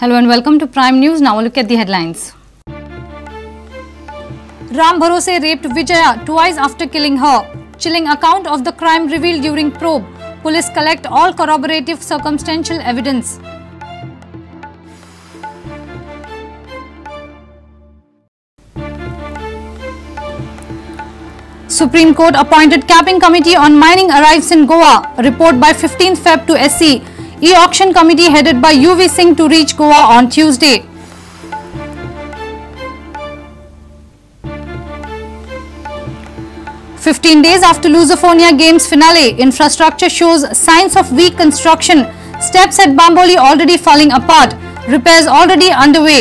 Hello and welcome to Prime News. Now look at the headlines. Bharose raped Vijaya twice after killing her. Chilling account of the crime revealed during probe. Police collect all corroborative circumstantial evidence. Supreme Court appointed capping committee on mining arrives in Goa. Report by 15th Feb to SC. E-auction committee headed by UV Singh to reach Goa on Tuesday. "15 days after Lusophonia Games finale, infrastructure shows signs of weak construction. Steps at Bamboli already falling apart. Repairs already underway."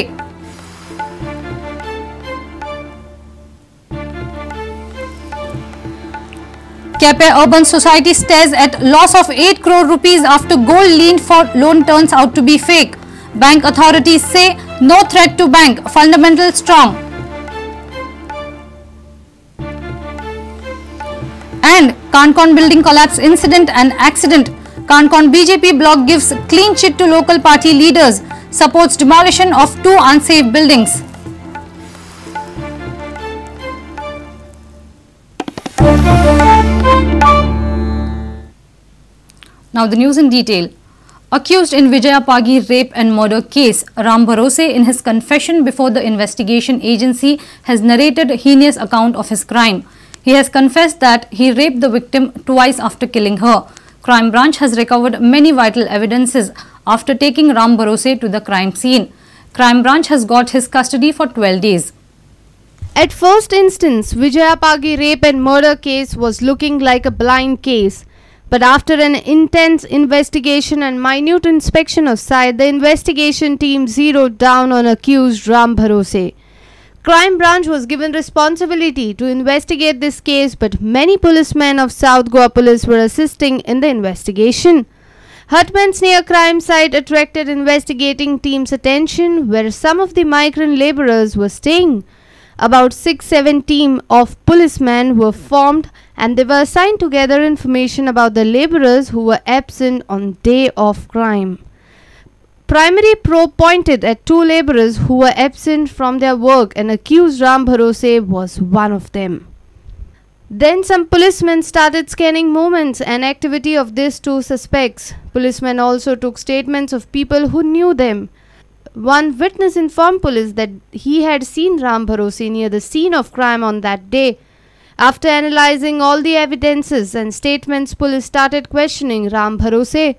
Kepe Urban Society stares at loss of 8 crore rupees after gold lien for loan turns out to be fake. Bank authorities say no threat to bank, fundamental strong. And Kankon building collapse incident and accident. Kankon BJP bloc gives clean chit to local party leaders, supports demolition of 2 unsafe buildings. Now the news in detail. Accused in Vijaya rape and murder case, Bharose, in his confession before the investigation agency, has narrated a heinous account of his crime. He has confessed that he raped the victim twice after killing her. Crime branch has recovered many vital evidences after taking Bharose to the crime scene. Crime branch has got his custody for 12 days. At first instance, Vijaya rape and murder case was looking like a blind case. But after an intense investigation and minute inspection of site, the investigation team zeroed down on accused Bharose. Crime branch was given responsibility to investigate this case, but many policemen of South Goa Police were assisting in the investigation. Hutments near crime site attracted investigating team's attention, where some of the migrant laborers were staying. About 6-7 team of policemen were formed and they were assigned to gather information about the laborers who were absent on day of crime. Primary probe pointed at 2 laborers who were absent from their work and accused Bharose was one of them. Then some policemen started scanning movements and activity of these 2 suspects. Policemen also took statements of people who knew them. One witness informed police that he had seen Bharose near the scene of crime on that day. After analyzing all the evidences and statements, police started questioning Bharose.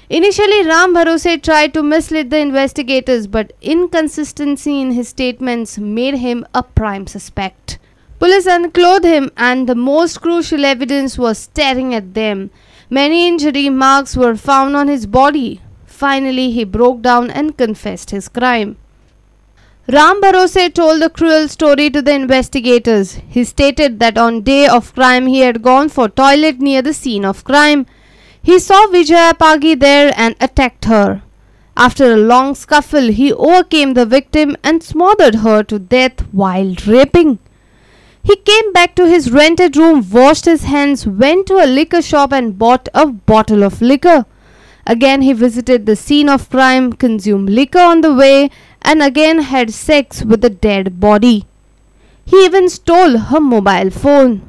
Initially, Bharose tried to mislead the investigators, but inconsistency in his statements made him a prime suspect. Police unclothed him and the most crucial evidence was staring at them. Many injury marks were found on his body. Finally, he broke down and confessed his crime. Bharose told a cruel story to the investigators. He stated that on day of crime he had gone for toilet near the scene of crime. He saw Vijaya there and attacked her. After a long scuffle, he overcame the victim and smothered her to death while raping. He came back to his rented room, washed his hands, went to a liquor shop and bought a bottle of liquor. Again he visited the scene of crime, consumed liquor on the way and again had sex with the dead body. He even stole her mobile phone.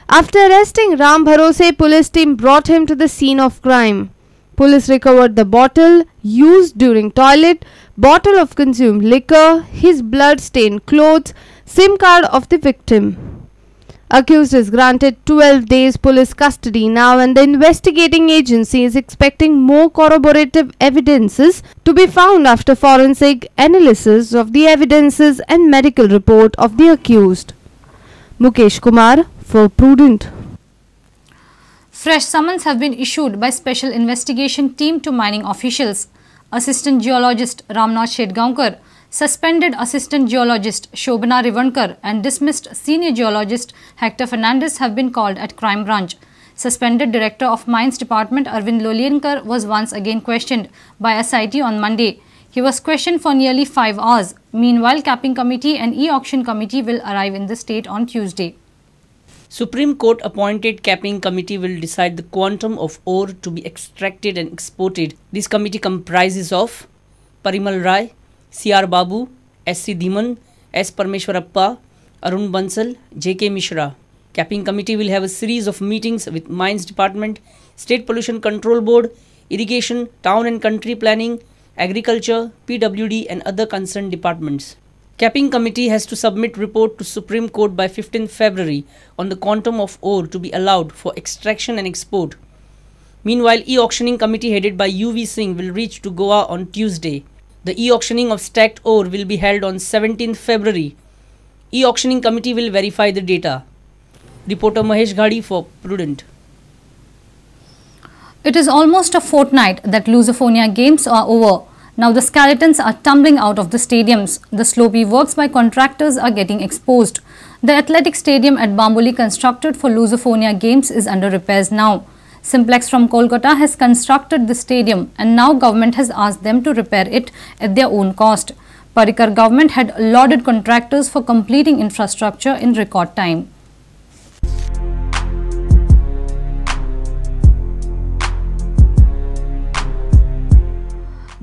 After arresting Bharose, police team brought him to the scene of crime. Police recovered the bottle used during toilet, bottle of consumed liquor, his blood-stained clothes, SIM card of the victim. Accused is granted 12 days police custody now and the investigating agency is expecting more corroborative evidences to be found after forensic analysis of the evidences and medical report of the accused. Mukesh Kumar for Prudent. Fresh summons have been issued by Special Investigation Team to mining officials. Assistant Geologist Ramnath Shedgaonkar, suspended Assistant Geologist Shobana Rivankar and dismissed Senior Geologist Hector Fernandez have been called at Crime Branch. Suspended Director of Mines Department Arvind Lolienkar was once again questioned by SIT on Monday. He was questioned for nearly 5 hours. Meanwhile, Capping Committee and E-Auction Committee will arrive in the state on Tuesday. Supreme Court appointed capping committee will decide the quantum of ore to be extracted and exported. This committee comprises of Parimal Rai, C.R. Babu, S.C. Dhiman, S. Parmeshwarappa, Arun Bansal, J.K. Mishra. Capping committee will have a series of meetings with Mines Department, State Pollution Control Board, Irrigation, Town and Country Planning, Agriculture, PWD and other concerned departments. Capping committee has to submit report to Supreme Court by 15th February on the quantum of ore to be allowed for extraction and export. Meanwhile, e-auctioning committee headed by U.V. Singh will reach to Goa on Tuesday. The e-auctioning of stacked ore will be held on 17th February. E-auctioning committee will verify the data. Reporter Mahesh Ghadi for Prudent. It is almost a fortnight that Lusophonia Games are over. Now the skeletons are tumbling out of the stadiums. The sloppy works by contractors are getting exposed. The athletic stadium at Bamboli constructed for Lusophonia Games is under repairs now. Simplex from Kolkata has constructed the stadium and now government has asked them to repair it at their own cost. Parikar government had lauded contractors for completing infrastructure in record time.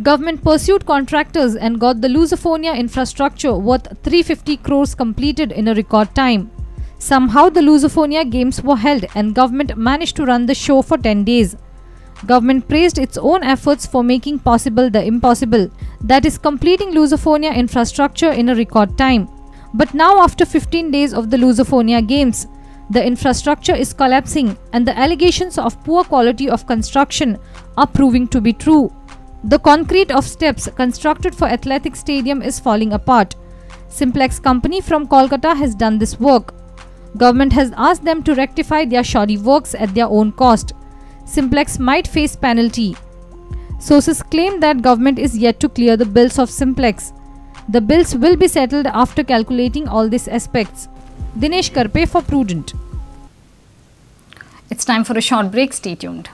Government pursued contractors and got the Lusophonia infrastructure worth 350 crores completed in a record time. Somehow the Lusophonia Games were held and government managed to run the show for 10 days. Government praised its own efforts for making possible the impossible, that is completing Lusophonia infrastructure in a record time. But now after 15 days of the Lusophonia Games, the infrastructure is collapsing and the allegations of poor quality of construction are proving to be true. The concrete of steps constructed for athletic stadium is falling apart. Simplex company from Kolkata has done this work. Government has asked them to rectify their shoddy works at their own cost. Simplex might face penalty. Sources claim that government is yet to clear the bills of Simplex. The bills will be settled after calculating all these aspects. Dinesh Karpe for Prudent. It's time for a short break. Stay tuned.